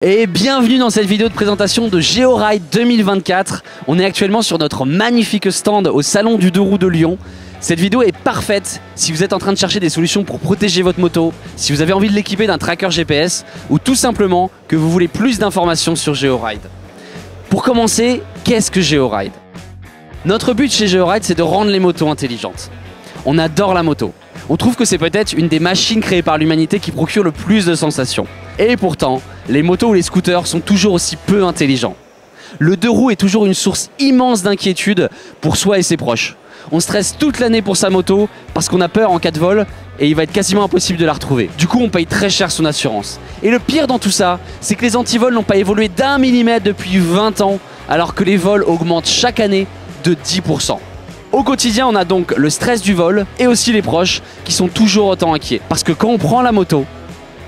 Et bienvenue dans cette vidéo de présentation de GeoRide 2024. On est actuellement sur notre magnifique stand au Salon du 2 roues de Lyon. Cette vidéo est parfaite si vous êtes en train de chercher des solutions pour protéger votre moto, si vous avez envie de l'équiper d'un tracker GPS ou tout simplement que vous voulez plus d'informations sur GeoRide. Pour commencer, qu'est-ce que GeoRide? Notre but chez GeoRide, c'est de rendre les motos intelligentes. On adore la moto. On trouve que c'est peut-être une des machines créées par l'humanité qui procure le plus de sensations. Et pourtant, les motos ou les scooters sont toujours aussi peu intelligents. Le 2 roues est toujours une source immense d'inquiétude pour soi et ses proches. On stresse toute l'année pour sa moto parce qu'on a peur en cas de vol et il va être quasiment impossible de la retrouver. Du coup, on paye très cher son assurance. Et le pire dans tout ça, c'est que les antivols n'ont pas évolué d'1 millimètre depuis 20 ans, alors que les vols augmentent chaque année de 10%. Au quotidien, on a donc le stress du vol et aussi les proches qui sont toujours autant inquiets. Parce que quand on prend la moto,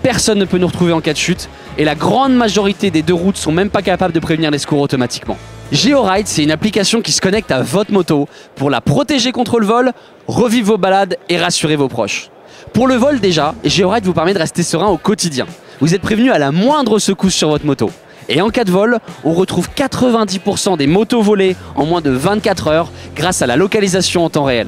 personne ne peut nous retrouver en cas de chute et la grande majorité des 2 roues ne sont même pas capables de prévenir les secours automatiquement. GeoRide, c'est une application qui se connecte à votre moto pour la protéger contre le vol, revivre vos balades et rassurer vos proches. Pour le vol déjà, GeoRide vous permet de rester serein au quotidien. Vous êtes prévenu à la moindre secousse sur votre moto. Et en cas de vol, on retrouve 90% des motos volées en moins de 24 heures grâce à la localisation en temps réel.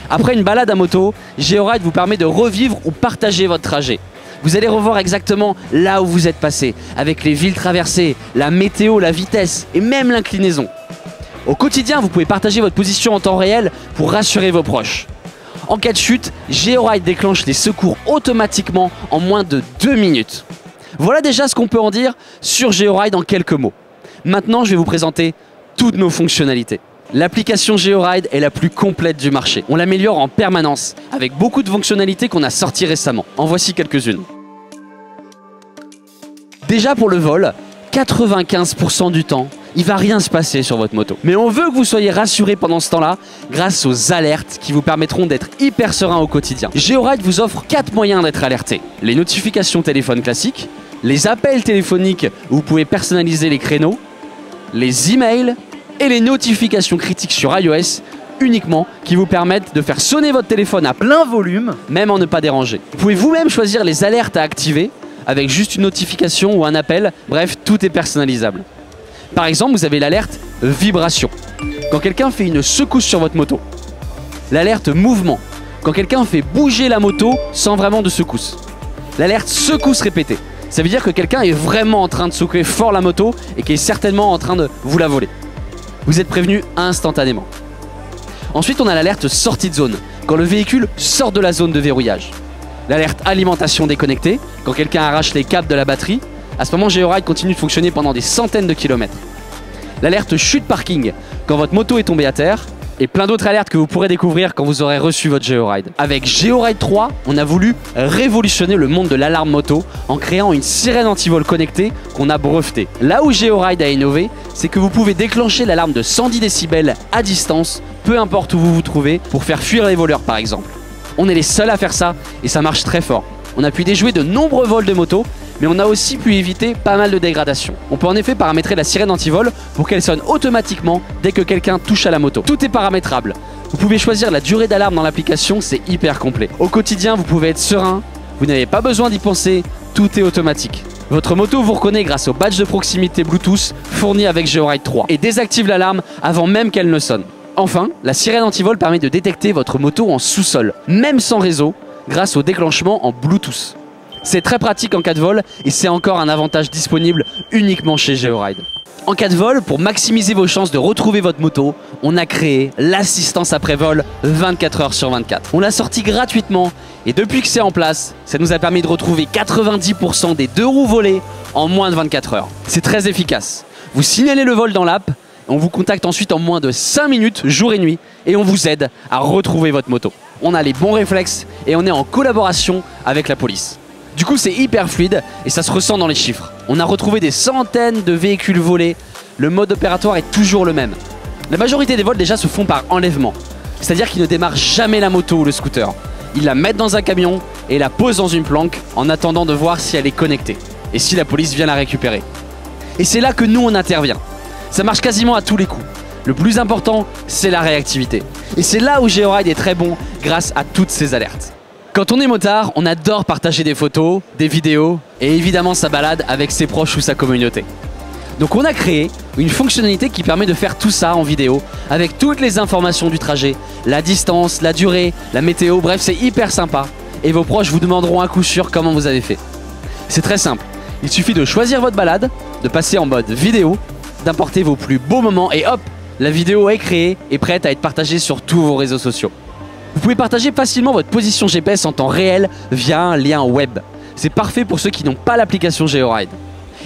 Après une balade à moto, GeoRide vous permet de revivre ou partager votre trajet. Vous allez revoir exactement là où vous êtes passé, avec les villes traversées, la météo, la vitesse et même l'inclinaison. Au quotidien, vous pouvez partager votre position en temps réel pour rassurer vos proches. En cas de chute, GeoRide déclenche les secours automatiquement en moins de 2 minutes. Voilà déjà ce qu'on peut en dire sur GeoRide en quelques mots. Maintenant, je vais vous présenter toutes nos fonctionnalités. L'application GeoRide est la plus complète du marché. On l'améliore en permanence avec beaucoup de fonctionnalités qu'on a sorties récemment. En voici quelques-unes. Déjà pour le vol, 95% du temps, il ne va rien se passer sur votre moto. Mais on veut que vous soyez rassurés pendant ce temps-là grâce aux alertes qui vous permettront d'être hyper serein au quotidien. GeoRide vous offre 4 moyens d'être alerté. Les notifications téléphone classiques, les appels téléphoniques où vous pouvez personnaliser les créneaux, les emails et les notifications critiques sur iOS uniquement qui vous permettent de faire sonner votre téléphone à plein volume, même en ne pas déranger. Vous pouvez vous-même choisir les alertes à activer avec juste une notification ou un appel, bref, tout est personnalisable. Par exemple, vous avez l'alerte vibration, quand quelqu'un fait une secousse sur votre moto. L'alerte mouvement, quand quelqu'un fait bouger la moto sans vraiment de secousse. L'alerte secousse répétée, ça veut dire que quelqu'un est vraiment en train de secouer fort la moto et qui est certainement en train de vous la voler. Vous êtes prévenu instantanément. Ensuite, on a l'alerte sortie de zone, quand le véhicule sort de la zone de verrouillage. L'alerte alimentation déconnectée, quand quelqu'un arrache les câbles de la batterie. À ce moment, GeoRide continue de fonctionner pendant des centaines de kilomètres. L'alerte chute parking, quand votre moto est tombée à terre. Et plein d'autres alertes que vous pourrez découvrir quand vous aurez reçu votre GeoRide. Avec GeoRide 3, on a voulu révolutionner le monde de l'alarme moto en créant une sirène anti-vol connectée qu'on a brevetée. Là où GeoRide a innové, c'est que vous pouvez déclencher l'alarme de 110 décibels à distance, peu importe où vous vous trouvez, pour faire fuir les voleurs par exemple. On est les seuls à faire ça et ça marche très fort. On a pu déjouer de nombreux vols de moto, mais on a aussi pu éviter pas mal de dégradations. On peut en effet paramétrer la sirène anti-vol pour qu'elle sonne automatiquement dès que quelqu'un touche à la moto. Tout est paramétrable. Vous pouvez choisir la durée d'alarme dans l'application, c'est hyper complet. Au quotidien, vous pouvez être serein, vous n'avez pas besoin d'y penser, tout est automatique. Votre moto vous reconnaît grâce au badge de proximité Bluetooth fourni avec GeoRide 3 et désactive l'alarme avant même qu'elle ne sonne. Enfin, la sirène anti-vol permet de détecter votre moto en sous-sol, même sans réseau, grâce au déclenchement en Bluetooth. C'est très pratique en cas de vol et c'est encore un avantage disponible uniquement chez GeoRide. En cas de vol, pour maximiser vos chances de retrouver votre moto, on a créé l'assistance après-vol 24 heures sur 24. On l'a sorti gratuitement et depuis que c'est en place, ça nous a permis de retrouver 90% des 2 roues volées en moins de 24 heures. C'est très efficace. Vous signalez le vol dans l'app, on vous contacte ensuite en moins de 5 minutes, jour et nuit, et on vous aide à retrouver votre moto. On a les bons réflexes et on est en collaboration avec la police. Du coup, c'est hyper fluide et ça se ressent dans les chiffres. On a retrouvé des centaines de véhicules volés. Le mode opératoire est toujours le même. La majorité des vols déjà se font par enlèvement. C'est-à-dire qu'ils ne démarrent jamais la moto ou le scooter. Ils la mettent dans un camion et la posent dans une planque en attendant de voir si elle est connectée et si la police vient la récupérer. Et c'est là que nous, on intervient. Ça marche quasiment à tous les coups. Le plus important, c'est la réactivité. Et c'est là où GeoRide est très bon grâce à toutes ces alertes. Quand on est motard, on adore partager des photos, des vidéos et évidemment sa balade avec ses proches ou sa communauté. Donc on a créé une fonctionnalité qui permet de faire tout ça en vidéo avec toutes les informations du trajet, la distance, la durée, la météo, bref c'est hyper sympa et vos proches vous demanderont à coup sûr comment vous avez fait. C'est très simple, il suffit de choisir votre balade, de passer en mode vidéo, d'importer vos plus beaux moments et hop, la vidéo est créée et prête à être partagée sur tous vos réseaux sociaux. Vous pouvez partager facilement votre position GPS en temps réel via un lien web. C'est parfait pour ceux qui n'ont pas l'application GeoRide.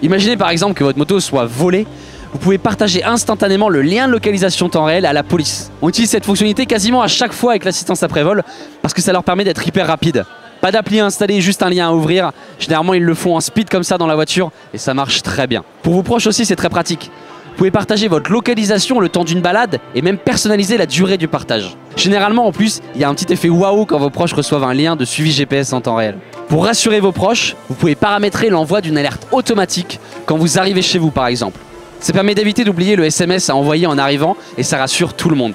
Imaginez par exemple que votre moto soit volée, vous pouvez partager instantanément le lien de localisation temps réel à la police. On utilise cette fonctionnalité quasiment à chaque fois avec l'assistance après vol parce que ça leur permet d'être hyper rapide. Pas d'appli à installer, juste un lien à ouvrir. Généralement ils le font en speed comme ça dans la voiture et ça marche très bien. Pour vos proches aussi c'est très pratique. Vous pouvez partager votre localisation le temps d'une balade et même personnaliser la durée du partage. Généralement en plus, il y a un petit effet waouh quand vos proches reçoivent un lien de suivi GPS en temps réel. Pour rassurer vos proches, vous pouvez paramétrer l'envoi d'une alerte automatique quand vous arrivez chez vous par exemple. Ça permet d'éviter d'oublier le SMS à envoyer en arrivant et ça rassure tout le monde.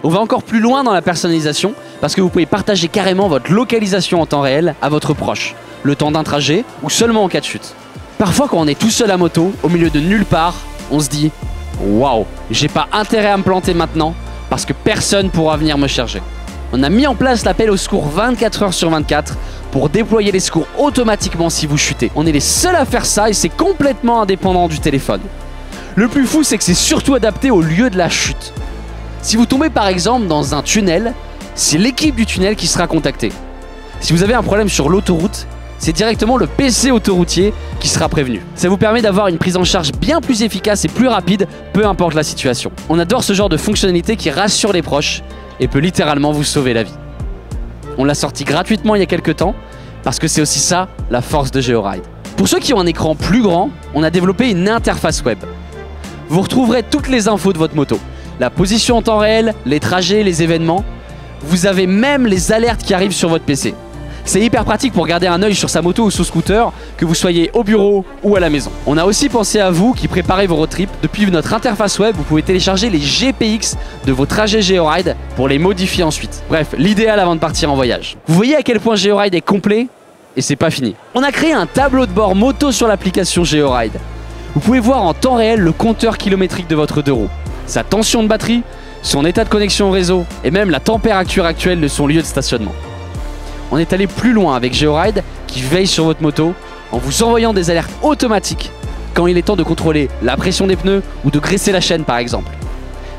On va encore plus loin dans la personnalisation parce que vous pouvez partager carrément votre localisation en temps réel à votre proche, le temps d'un trajet ou seulement en cas de chute. Parfois quand on est tout seul à moto, au milieu de nulle part, on se dit « Waouh, j'ai pas intérêt à me planter maintenant parce que personne pourra venir me chercher ». On a mis en place l'appel au secours 24 heures sur 24 pour déployer les secours automatiquement si vous chutez. On est les seuls à faire ça et c'est complètement indépendant du téléphone. Le plus fou, c'est que c'est surtout adapté au lieu de la chute. Si vous tombez par exemple dans un tunnel, c'est l'équipe du tunnel qui sera contactée. Si vous avez un problème sur l'autoroute, c'est directement le PC autoroutier qui sera prévenu. Ça vous permet d'avoir une prise en charge bien plus efficace et plus rapide, peu importe la situation. On adore ce genre de fonctionnalité qui rassure les proches et peut littéralement vous sauver la vie. On l'a sorti gratuitement il y a quelques temps parce que c'est aussi ça la force de GeoRide. Pour ceux qui ont un écran plus grand, on a développé une interface web. Vous retrouverez toutes les infos de votre moto. La position en temps réel, les trajets, les événements. Vous avez même les alertes qui arrivent sur votre PC. C'est hyper pratique pour garder un œil sur sa moto ou son scooter, que vous soyez au bureau ou à la maison. On a aussi pensé à vous qui préparez vos road trips. Depuis notre interface web, vous pouvez télécharger les GPX de vos trajets GeoRide pour les modifier ensuite. Bref, l'idéal avant de partir en voyage. Vous voyez à quel point GeoRide est complet et c'est pas fini. On a créé un tableau de bord moto sur l'application GeoRide. Vous pouvez voir en temps réel le compteur kilométrique de votre deux roues, sa tension de batterie, son état de connexion au réseau et même la température actuelle de son lieu de stationnement. On est allé plus loin avec GeoRide qui veille sur votre moto en vous envoyant des alertes automatiques quand il est temps de contrôler la pression des pneus ou de graisser la chaîne par exemple.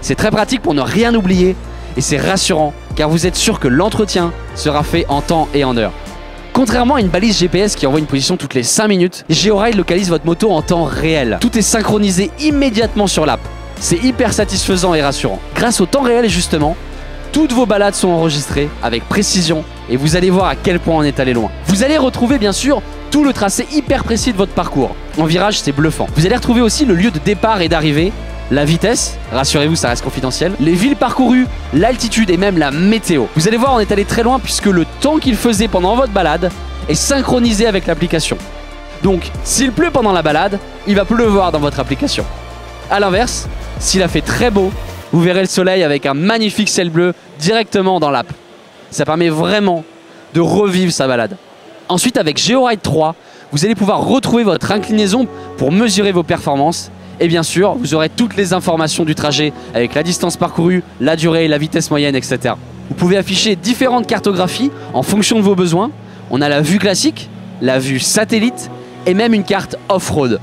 C'est très pratique pour ne rien oublier et c'est rassurant car vous êtes sûr que l'entretien sera fait en temps et en heure. Contrairement à une balise GPS qui envoie une position toutes les 5 minutes, GeoRide localise votre moto en temps réel. Tout est synchronisé immédiatement sur l'app. C'est hyper satisfaisant et rassurant. Grâce au temps réel justement, toutes vos balades sont enregistrées avec précision et vous allez voir à quel point on est allé loin. Vous allez retrouver bien sûr tout le tracé hyper précis de votre parcours. En virage, c'est bluffant. Vous allez retrouver aussi le lieu de départ et d'arrivée, la vitesse, rassurez-vous, ça reste confidentiel, les villes parcourues, l'altitude et même la météo. Vous allez voir, on est allé très loin puisque le temps qu'il faisait pendant votre balade est synchronisé avec l'application. Donc, s'il pleut pendant la balade, il va pleuvoir dans votre application. A l'inverse, s'il a fait très beau, vous verrez le soleil avec un magnifique ciel bleu directement dans l'app. Ça permet vraiment de revivre sa balade. Ensuite, avec GeoRide 3, vous allez pouvoir retrouver votre inclinaison pour mesurer vos performances. Et bien sûr, vous aurez toutes les informations du trajet avec la distance parcourue, la durée, la vitesse moyenne, etc. Vous pouvez afficher différentes cartographies en fonction de vos besoins. On a la vue classique, la vue satellite et même une carte off-road.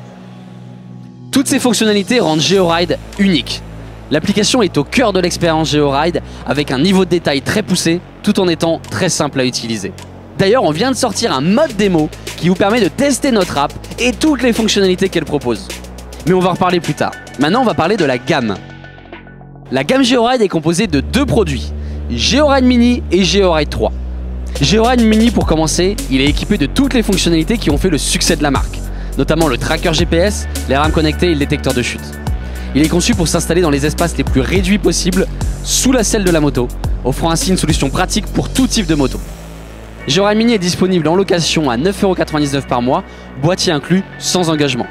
Toutes ces fonctionnalités rendent GeoRide unique. L'application est au cœur de l'expérience GeoRide avec un niveau de détail très poussé tout en étant très simple à utiliser. D'ailleurs, on vient de sortir un mode démo qui vous permet de tester notre app et toutes les fonctionnalités qu'elle propose. Mais on va en reparler plus tard. Maintenant, on va parler de la gamme. La gamme GeoRide est composée de deux produits, GeoRide Mini et GeoRide 3. GeoRide Mini, pour commencer, il est équipé de toutes les fonctionnalités qui ont fait le succès de la marque, notamment le tracker GPS, les rames connectées et le détecteur de chute. Il est conçu pour s'installer dans les espaces les plus réduits possibles, sous la selle de la moto, offrant ainsi une solution pratique pour tout type de moto. GeoRide Mini est disponible en location à 9,99 € par mois, boîtier inclus, sans engagement.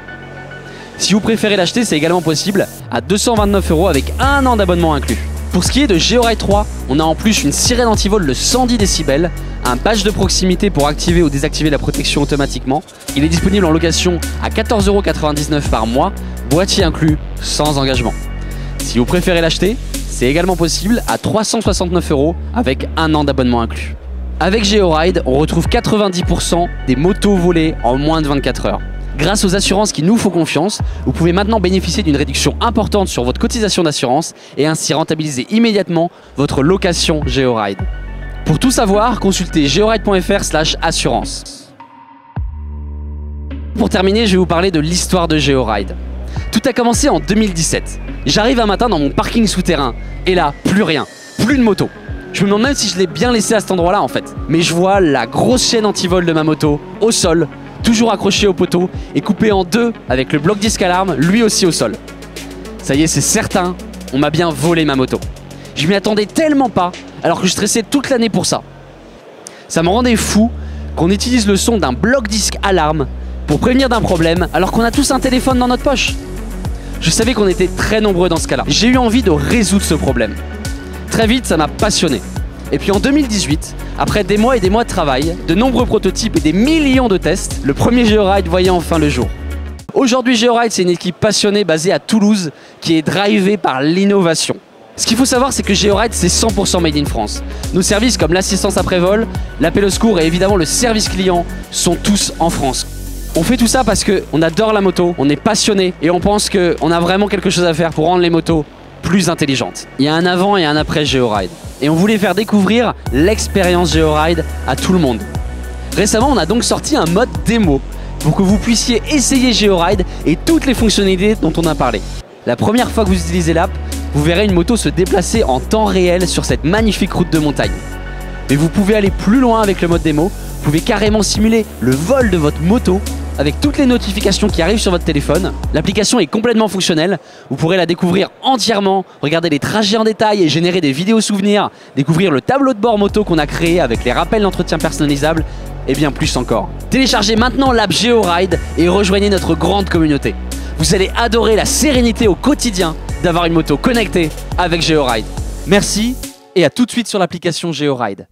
Si vous préférez l'acheter, c'est également possible à 229 € avec un an d'abonnement inclus. Pour ce qui est de GeoRide 3, on a en plus une sirène anti-vol de 110 décibels, un badge de proximité pour activer ou désactiver la protection automatiquement. Il est disponible en location à 14,99 € par mois, boîtier inclus, sans engagement. Si vous préférez l'acheter, c'est également possible à 369 € avec 1 an d'abonnement inclus. Avec GeoRide, on retrouve 90% des motos volées en moins de 24 heures. Grâce aux assurances qui nous font confiance, vous pouvez maintenant bénéficier d'une réduction importante sur votre cotisation d'assurance et ainsi rentabiliser immédiatement votre location GeoRide. Pour tout savoir, consultez georide.fr/assurance. Pour terminer, je vais vous parler de l'histoire de GeoRide. Tout a commencé en 2017. J'arrive un matin dans mon parking souterrain et là, plus rien, plus de moto. Je me demande même si je l'ai bien laissé à cet endroit-là en fait. Mais je vois la grosse chaîne anti-vol de ma moto au sol, toujours accroché au poteau et coupé en deux avec le bloc disque alarme lui aussi au sol. Ça y est, c'est certain, on m'a bien volé ma moto. Je m'y attendais tellement pas alors que je stressais toute l'année pour ça. Ça me rendait fou qu'on utilise le son d'un bloc disque alarme pour prévenir d'un problème alors qu'on a tous un téléphone dans notre poche. Je savais qu'on était très nombreux dans ce cas-là. J'ai eu envie de résoudre ce problème. Très vite, ça m'a passionné. Et puis en 2018, après des mois et des mois de travail, de nombreux prototypes et des millions de tests, le premier GeoRide voyait enfin le jour. Aujourd'hui, GeoRide, c'est une équipe passionnée basée à Toulouse qui est drivée par l'innovation. Ce qu'il faut savoir, c'est que GeoRide, c'est 100% made in France. Nos services comme l'assistance après-vol, l'appel au secours et évidemment le service client sont tous en France. On fait tout ça parce qu'on adore la moto, on est passionné et on pense qu'on a vraiment quelque chose à faire pour rendre les motos plus intelligentes. Il y a un avant et un après GeoRide. Et on voulait faire découvrir l'expérience GeoRide à tout le monde. Récemment, on a donc sorti un mode démo pour que vous puissiez essayer GeoRide et toutes les fonctionnalités dont on a parlé. La première fois que vous utilisez l'app, vous verrez une moto se déplacer en temps réel sur cette magnifique route de montagne. Mais vous pouvez aller plus loin avec le mode démo, vous pouvez carrément simuler le vol de votre moto avec toutes les notifications qui arrivent sur votre téléphone. L'application est complètement fonctionnelle, vous pourrez la découvrir entièrement, regarder les trajets en détail et générer des vidéos souvenirs, découvrir le tableau de bord moto qu'on a créé avec les rappels d'entretien personnalisables et bien plus encore. Téléchargez maintenant l'app GeoRide et rejoignez notre grande communauté. Vous allez adorer la sérénité au quotidien d'avoir une moto connectée avec GeoRide. Merci et à tout de suite sur l'application GeoRide.